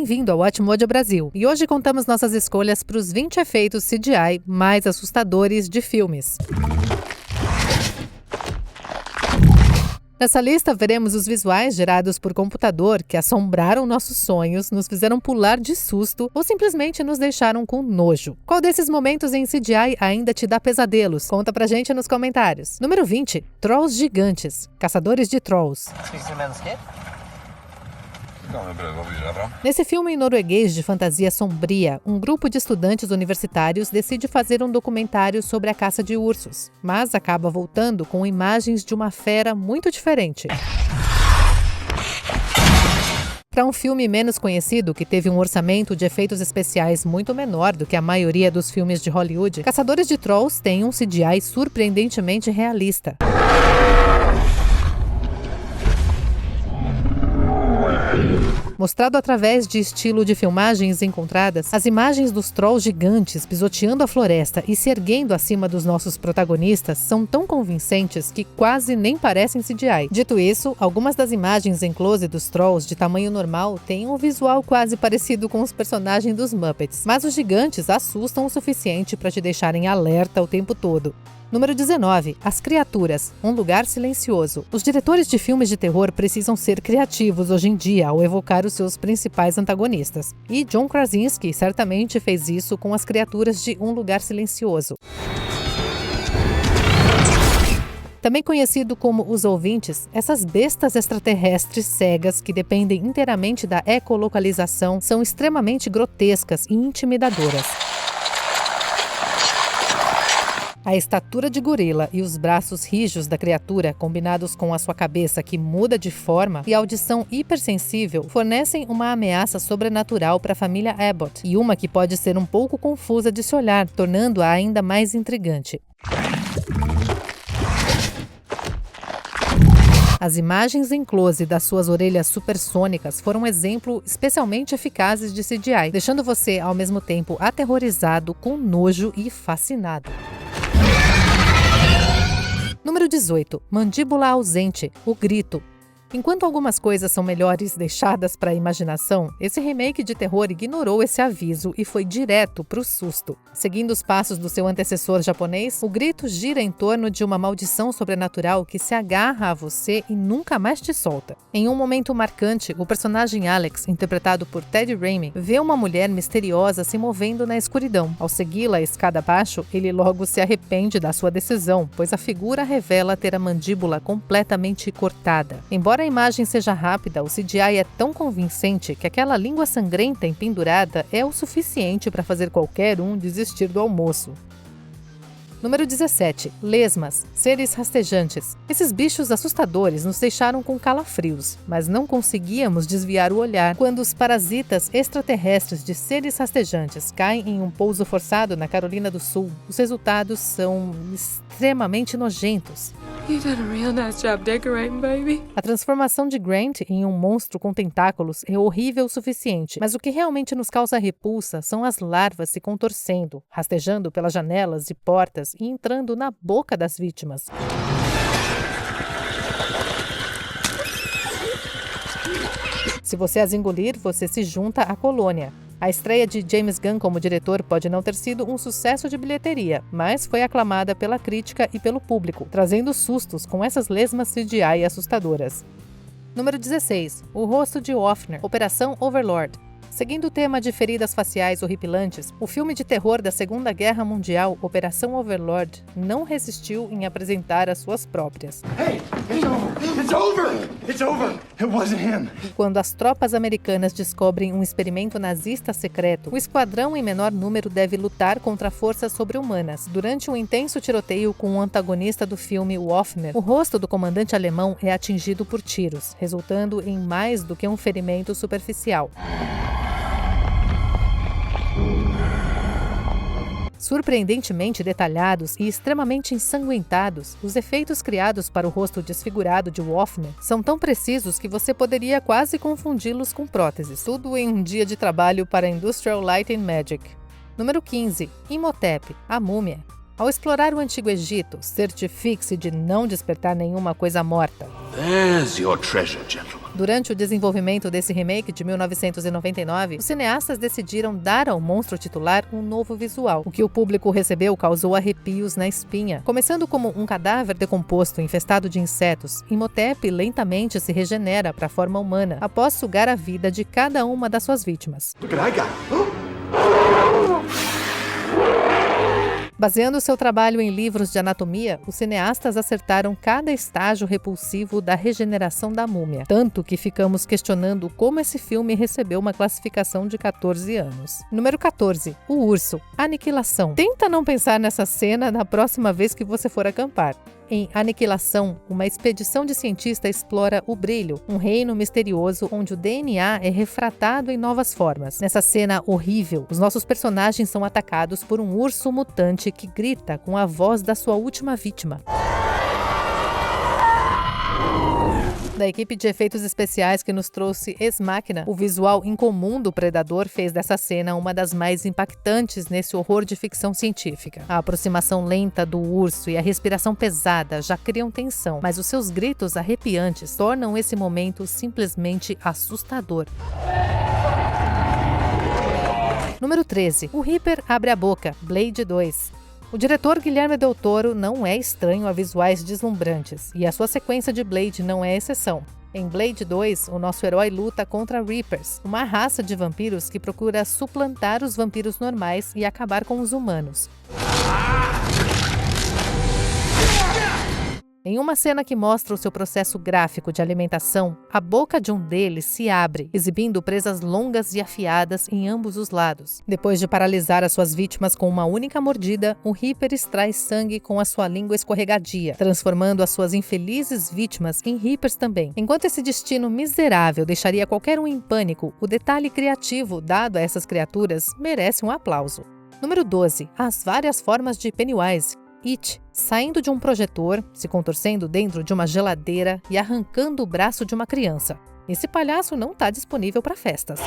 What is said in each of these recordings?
Bem-vindo ao Watchmojo Brasil. E hoje contamos nossas escolhas para os 20 efeitos CGI mais assustadores de filmes. Nessa lista, veremos os visuais gerados por computador que assombraram nossos sonhos, nos fizeram pular de susto ou simplesmente nos deixaram com nojo. Qual desses momentos em CGI ainda te dá pesadelos? Conta pra gente nos comentários. Número 20. Trolls gigantes. Caçadores de trolls. Nesse filme norueguês de fantasia sombria, um grupo de estudantes universitários decide fazer um documentário sobre a caça de ursos, mas acaba voltando com imagens de uma fera muito diferente. Para um filme menos conhecido, que teve um orçamento de efeitos especiais muito menor do que a maioria dos filmes de Hollywood, Caçadores de Trolls tem um CGI surpreendentemente realista. Mostrado através de estilo de filmagens encontradas, as imagens dos trolls gigantes pisoteando a floresta e se erguendo acima dos nossos protagonistas são tão convincentes que quase nem parecem CGI. Dito isso, algumas das imagens em close dos trolls de tamanho normal têm um visual quase parecido com os personagens dos Muppets, mas os gigantes assustam o suficiente para te deixarem alerta o tempo todo. Número 19. As criaturas. Um lugar silencioso. Os diretores de filmes de terror precisam ser criativos hoje em dia ao evocar os seus principais antagonistas. E John Krasinski certamente fez isso com as criaturas de Um Lugar Silencioso. Também conhecido como Os Ouvintes, essas bestas extraterrestres cegas que dependem inteiramente da ecolocalização são extremamente grotescas e intimidadoras. A estatura de gorila e os braços rijos da criatura, combinados com a sua cabeça que muda de forma e a audição hipersensível, fornecem uma ameaça sobrenatural para a família Abbott, e uma que pode ser um pouco confusa de se olhar, tornando-a ainda mais intrigante. As imagens em close das suas orelhas supersônicas foram um exemplo especialmente eficazes de CGI, deixando você ao mesmo tempo aterrorizado, com nojo e fascinado. Número 18. Mandíbula ausente. O grito. Enquanto algumas coisas são melhores deixadas para a imaginação, esse remake de terror ignorou esse aviso e foi direto para o susto. Seguindo os passos do seu antecessor japonês, o grito gira em torno de uma maldição sobrenatural que se agarra a você e nunca mais te solta. Em um momento marcante, o personagem Alex, interpretado por Ted Raimi, vê uma mulher misteriosa se movendo na escuridão. Ao segui-la escada abaixo, ele logo se arrepende da sua decisão, pois a figura revela ter a mandíbula completamente cortada. Embora a imagem seja rápida, o CGI é tão convincente que aquela língua sangrenta empendurada é o suficiente para fazer qualquer um desistir do almoço. Número 17. Lesmas. Seres rastejantes. Esses bichos assustadores nos deixaram com calafrios, mas não conseguíamos desviar o olhar quando os parasitas extraterrestres de seres rastejantes caem em um pouso forçado na Carolina do Sul. Os resultados são extremamente nojentos. You did a real nice job decorating, baby. A transformação de Grant em um monstro com tentáculos é horrível o suficiente, mas o que realmente nos causa repulsa são as larvas se contorcendo, rastejando pelas janelas e portas e entrando na boca das vítimas. Se você as engolir, você se junta à colônia. A estreia de James Gunn como diretor pode não ter sido um sucesso de bilheteria, mas foi aclamada pela crítica e pelo público, trazendo sustos com essas lesmas CGI assustadoras. Número 16. O rosto de Offner. Operação Overlord. Seguindo o tema de feridas faciais horripilantes, o filme de terror da Segunda Guerra Mundial, Operação Overlord, não resistiu em apresentar as suas próprias. Hey, it's over! It's over! It's over! It wasn't him! Quando as tropas americanas descobrem um experimento nazista secreto, o esquadrão em menor número deve lutar contra forças sobre-humanas. Durante um intenso tiroteio com o antagonista do filme, Offner, o rosto do comandante alemão é atingido por tiros, resultando em mais do que um ferimento superficial. Surpreendentemente detalhados e extremamente ensanguentados, os efeitos criados para o rosto desfigurado de Offner são tão precisos que você poderia quase confundi-los com próteses. Tudo em um dia de trabalho para Industrial Light and Magic. Número 15. Imhotep, a múmia. Ao explorar o Antigo Egito, certifique-se de não despertar nenhuma coisa morta. There's your treasure, gentlemen. Durante o desenvolvimento desse remake de 1999, os cineastas decidiram dar ao monstro titular um novo visual. O que o público recebeu causou arrepios na espinha. Começando como um cadáver decomposto infestado de insetos, Imhotep lentamente se regenera para a forma humana, após sugar a vida de cada uma das suas vítimas. Look what I got. Baseando seu trabalho em livros de anatomia, os cineastas acertaram cada estágio repulsivo da regeneração da múmia, tanto que ficamos questionando como esse filme recebeu uma classificação de 14 anos. Número 14. O Urso. Aniquilação. Tenta não pensar nessa cena na próxima vez que você for acampar. Em Aniquilação, uma expedição de cientistas explora o Brilho, um reino misterioso onde o DNA é refratado em novas formas. Nessa cena horrível, os nossos personagens são atacados por um urso mutante que grita com a voz da sua última vítima. Da equipe de efeitos especiais que nos trouxe Ex Machina, o visual incomum do Predador fez dessa cena uma das mais impactantes nesse horror de ficção científica. A aproximação lenta do urso e a respiração pesada já criam tensão, mas os seus gritos arrepiantes tornam esse momento simplesmente assustador. Número 13. O Reaper abre a boca, Blade 2. O diretor Guillermo del Toro não é estranho a visuais deslumbrantes, e a sua sequência de Blade não é exceção. Em Blade 2, o nosso herói luta contra Reapers, uma raça de vampiros que procura suplantar os vampiros normais e acabar com os humanos. Em uma cena que mostra o seu processo gráfico de alimentação, a boca de um deles se abre, exibindo presas longas e afiadas em ambos os lados. Depois de paralisar as suas vítimas com uma única mordida, o Reaper extrai sangue com a sua língua escorregadia, transformando as suas infelizes vítimas em Reapers também. Enquanto esse destino miserável deixaria qualquer um em pânico, o detalhe criativo dado a essas criaturas merece um aplauso. Número 12. As várias formas de Pennywise. It, saindo de um projetor, se contorcendo dentro de uma geladeira e arrancando o braço de uma criança. Esse palhaço não está disponível para festas.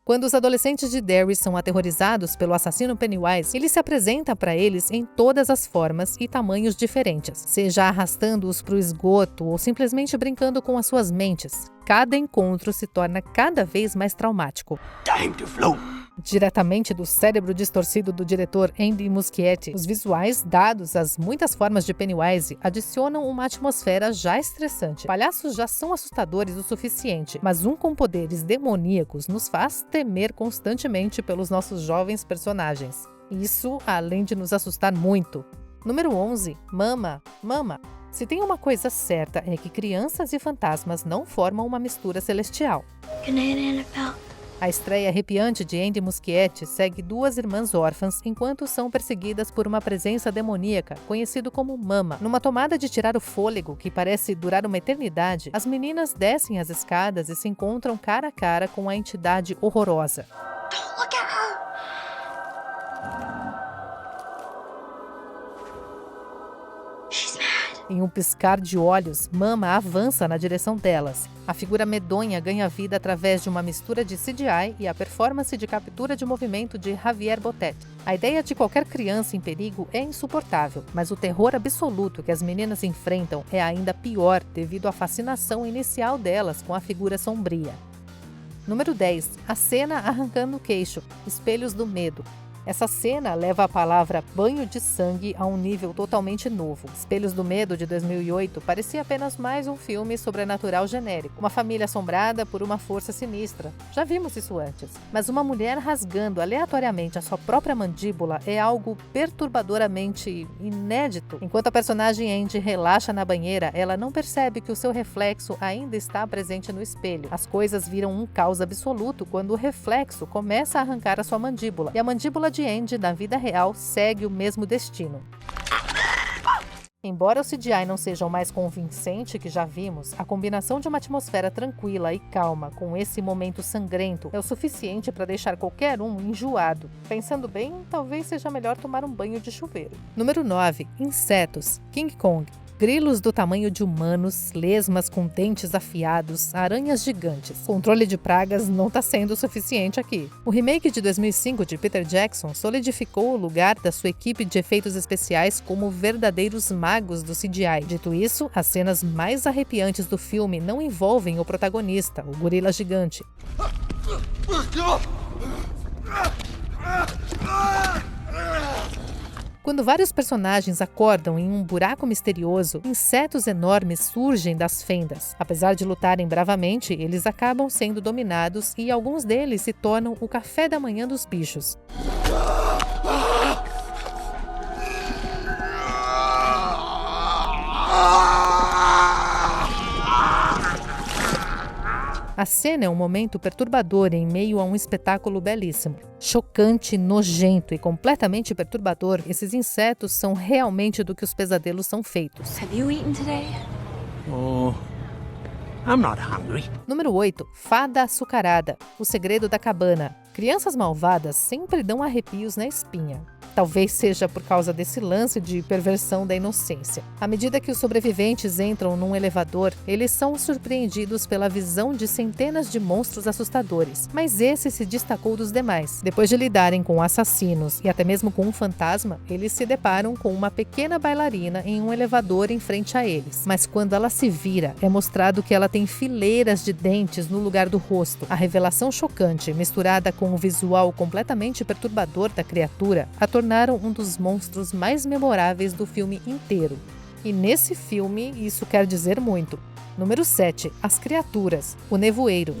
Quando os adolescentes de Derry são aterrorizados pelo assassino Pennywise, ele se apresenta para eles em todas as formas e tamanhos diferentes, seja arrastando-os para o esgoto ou simplesmente brincando com as suas mentes. Cada encontro se torna cada vez mais traumático. Time to float. Diretamente do cérebro distorcido do diretor Andy Muschietti, os visuais dados às muitas formas de Pennywise adicionam uma atmosfera já estressante. Palhaços já são assustadores o suficiente, mas um com poderes demoníacos nos faz temer constantemente pelos nossos jovens personagens. Isso além de nos assustar muito. Número 11. Mama. Se tem uma coisa certa é que crianças e fantasmas não formam uma mistura celestial. Good night, Annabelle. A estreia arrepiante de Andy Muschietti segue duas irmãs órfãs enquanto são perseguidas por uma presença demoníaca, conhecido como Mama. Numa tomada de tirar o fôlego, que parece durar uma eternidade, as meninas descem as escadas e se encontram cara a cara com a entidade horrorosa. Don't look at her. She's mad. Em um piscar de olhos, Mama avança na direção delas. A figura medonha ganha vida através de uma mistura de CGI e a performance de captura de movimento de Javier Botet. A ideia de qualquer criança em perigo é insuportável, mas o terror absoluto que as meninas enfrentam é ainda pior devido à fascinação inicial delas com a figura sombria. Número 10. A cena arrancando o queixo. Espelhos do medo. Essa cena leva a palavra banho de sangue a um nível totalmente novo. Espelhos do Medo, de 2008, parecia apenas mais um filme sobrenatural genérico. Uma família assombrada por uma força sinistra. Já vimos isso antes. Mas uma mulher rasgando aleatoriamente a sua própria mandíbula é algo perturbadoramente inédito. Enquanto a personagem Andy relaxa na banheira, ela não percebe que o seu reflexo ainda está presente no espelho. As coisas viram um caos absoluto quando o reflexo começa a arrancar a sua mandíbula. E a mandíbula de Andy, na vida real, segue o mesmo destino. Embora o CGI não seja o mais convincente que já vimos, a combinação de uma atmosfera tranquila e calma com esse momento sangrento é o suficiente para deixar qualquer um enjoado. Pensando bem, talvez seja melhor tomar um banho de chuveiro. Número 9. Insetos. King Kong. Grilos do tamanho de humanos, lesmas com dentes afiados, aranhas gigantes. Controle de pragas não está sendo o suficiente aqui. O remake de 2005 de Peter Jackson solidificou o lugar da sua equipe de efeitos especiais como verdadeiros magos do CGI. Dito isso, as cenas mais arrepiantes do filme não envolvem o protagonista, o gorila gigante. Quando vários personagens acordam em um buraco misterioso, insetos enormes surgem das fendas. Apesar de lutarem bravamente, eles acabam sendo dominados e alguns deles se tornam o café da manhã dos bichos. A cena é um momento perturbador em meio a um espetáculo belíssimo. Chocante, nojento e completamente perturbador, esses insetos são realmente do que os pesadelos são feitos. Have you eaten today? Oh, I'm not hungry. Número 8. Fada Açucarada. O Segredo da Cabana. Crianças malvadas sempre dão arrepios na espinha. Talvez seja por causa desse lance de perversão da inocência. À medida que os sobreviventes entram num elevador, eles são surpreendidos pela visão de centenas de monstros assustadores, mas esse se destacou dos demais. Depois de lidarem com assassinos e até mesmo com um fantasma, eles se deparam com uma pequena bailarina em um elevador em frente a eles. Mas quando ela se vira, é mostrado que ela tem fileiras de dentes no lugar do rosto. A revelação chocante, misturada com o visual completamente perturbador da criatura, a tornaram um dos monstros mais memoráveis do filme inteiro. E nesse filme, isso quer dizer muito. Número 7. As Criaturas. O Nevoeiro.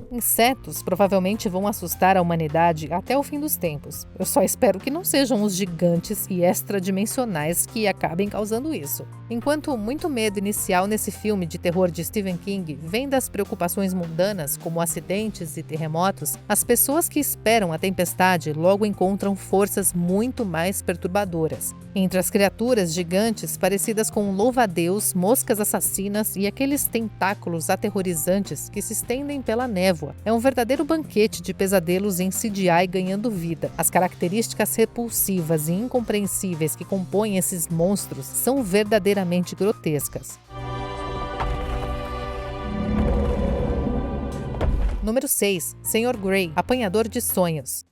Insetos provavelmente vão assustar a humanidade até o fim dos tempos. Eu só espero que não sejam os gigantes e extradimensionais que acabem causando isso. Enquanto muito medo inicial nesse filme de terror de Stephen King vem das preocupações mundanas, como acidentes e terremotos, as pessoas que esperam a tempestade logo encontram forças muito mais perturbadoras. Entre as criaturas gigantes parecidas com louva-a-Deus, moscas assassinas e aqueles tentáculos aterrorizantes que se estendem pela névoa, é um verdadeiro banquete de pesadelos em CGI ganhando vida. As características repulsivas e incompreensíveis que compõem esses monstros são verdadeiramente grotescas. Número 6. Sr. Grey, Apanhador de Sonhos.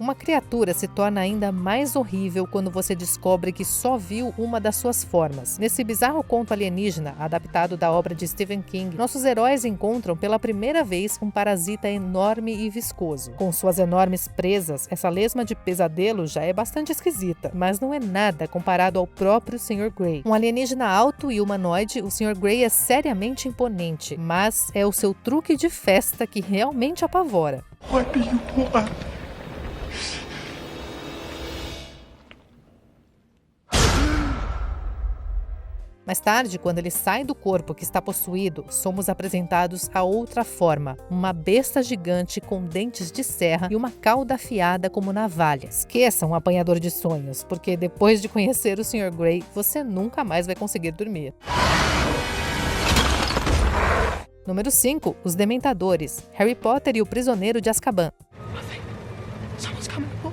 Uma criatura se torna ainda mais horrível quando você descobre que só viu uma das suas formas. Nesse bizarro conto alienígena, adaptado da obra de Stephen King, nossos heróis encontram pela primeira vez um parasita enorme e viscoso. Com suas enormes presas, essa lesma de pesadelo já é bastante esquisita, mas não é nada comparado ao próprio Sr. Grey. Um alienígena alto e humanoide, o Sr. Grey é seriamente imponente, mas é o seu truque de festa que realmente apavora. What do you want? Mais tarde, quando ele sai do corpo que está possuído, somos apresentados a outra forma, uma besta gigante com dentes de serra e uma cauda afiada como navalha. Esqueçam o Apanhador de Sonhos, porque depois de conhecer o Sr. Grey, você nunca mais vai conseguir dormir. Número 5. Os Dementadores. Harry Potter e o Prisioneiro de Azkaban. Someone's coming.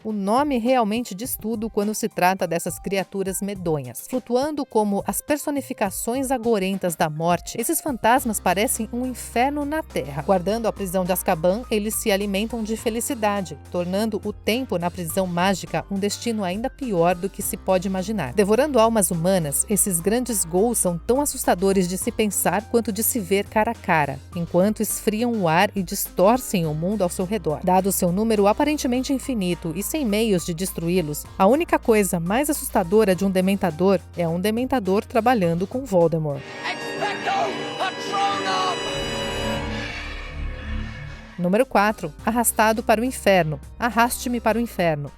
O nome realmente diz tudo quando se trata dessas criaturas medonhas. Flutuando como as personificações agorentas da morte, esses fantasmas parecem um inferno na Terra. Guardando a prisão de Azkaban, eles se alimentam de felicidade, tornando o tempo na prisão mágica um destino ainda pior do que se pode imaginar. Devorando almas humanas, esses grandes ghouls são tão assustadores de se pensar quanto de se ver cara a cara, enquanto esfriam o ar e distorcem o mundo ao seu redor. Dado seu número aparentemente infinito e sem meios de destruí-los, a única coisa mais assustadora de um dementador é um dementador trabalhando com Voldemort. Número 4. Arrastado para o Inferno. Arraste-me para o Inferno.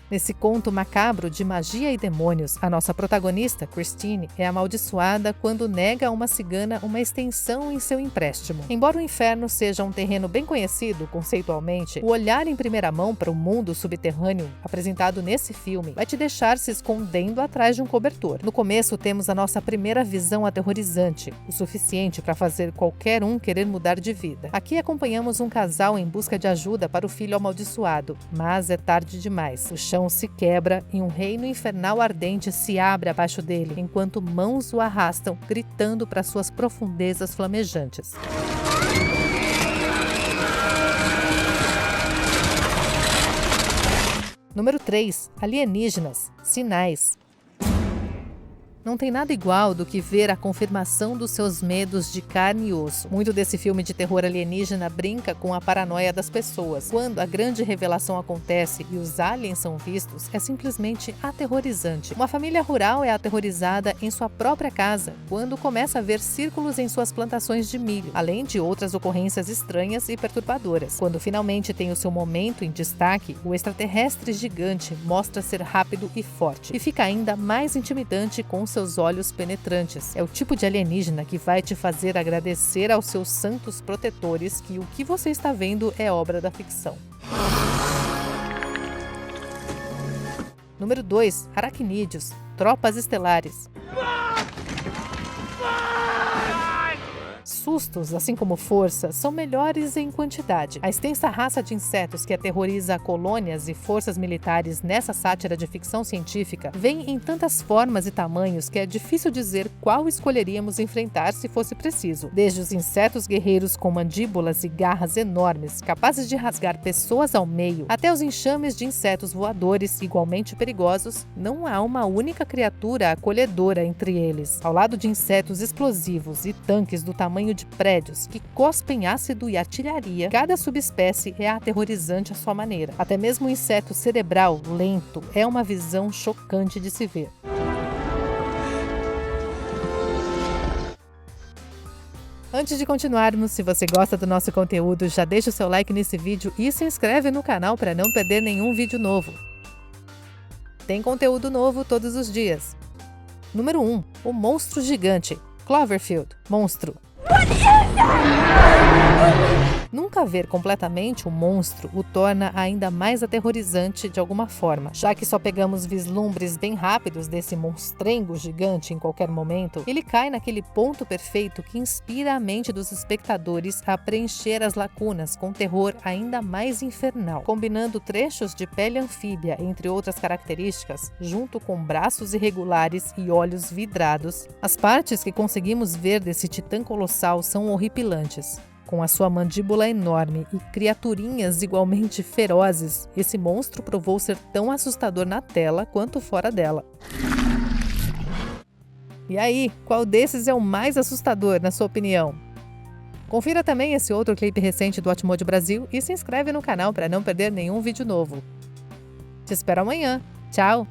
Nesse conto macabro de magia e demônios, a nossa protagonista, Christine, é amaldiçoada quando nega a uma cigana uma extensão em seu empréstimo. Embora o inferno seja um terreno bem conhecido conceitualmente, o olhar em primeira mão para o mundo subterrâneo apresentado nesse filme vai te deixar se escondendo atrás de um cobertor. No começo temos a nossa primeira visão aterrorizante, o suficiente para fazer qualquer um querer mudar de vida. Aqui acompanhamos um casal em busca de ajuda para o filho amaldiçoado, mas é tarde demais. O chão se quebra e um reino infernal ardente se abre abaixo dele, enquanto mãos o arrastam, gritando para suas profundezas flamejantes. Número 3. Alienígenas. Sinais. Não tem nada igual do que ver a confirmação dos seus medos de carne e osso. Muito desse filme de terror alienígena brinca com a paranoia das pessoas. Quando a grande revelação acontece e os aliens são vistos, é simplesmente aterrorizante. Uma família rural é aterrorizada em sua própria casa, quando começa a ver círculos em suas plantações de milho, além de outras ocorrências estranhas e perturbadoras. Quando finalmente tem o seu momento em destaque, o extraterrestre gigante mostra ser rápido e forte, e fica ainda mais intimidante com seus olhos penetrantes. É o tipo de alienígena que vai te fazer agradecer aos seus santos protetores que o que você está vendo é obra da ficção. Número 2. Aracnídeos. Tropas estelares. Sustos, assim como força, são melhores em quantidade. A extensa raça de insetos que aterroriza colônias e forças militares nessa sátira de ficção científica vem em tantas formas e tamanhos que é difícil dizer qual escolheríamos enfrentar se fosse preciso. Desde os insetos guerreiros com mandíbulas e garras enormes, capazes de rasgar pessoas ao meio, até os enxames de insetos voadores igualmente perigosos, não há uma única criatura acolhedora entre eles. Ao lado de insetos explosivos e tanques do tamanho de prédios que cospem ácido e artilharia, cada subespécie é aterrorizante à sua maneira. Até mesmo o inseto cerebral lento é uma visão chocante de se ver. Antes de continuarmos, se você gosta do nosso conteúdo, já deixa o seu like nesse vídeo e se inscreve no canal para não perder nenhum vídeo novo. Tem conteúdo novo todos os dias. Número 1. O monstro gigante. Cloverfield. Monstro. Nunca ver completamente o monstro o torna ainda mais aterrorizante de alguma forma. Já que só pegamos vislumbres bem rápidos desse monstrengo gigante em qualquer momento, ele cai naquele ponto perfeito que inspira a mente dos espectadores a preencher as lacunas com terror ainda mais infernal. Combinando trechos de pele anfíbia, entre outras características, junto com braços irregulares e olhos vidrados, as partes que conseguimos ver desse titã colossal são horripilantes. Com a sua mandíbula enorme e criaturinhas igualmente ferozes, esse monstro provou ser tão assustador na tela quanto fora dela. E aí, qual desses é o mais assustador, na sua opinião? Confira também esse outro clipe recente do Watchmode Brasil e se inscreve no canal para não perder nenhum vídeo novo. Te espero amanhã. Tchau!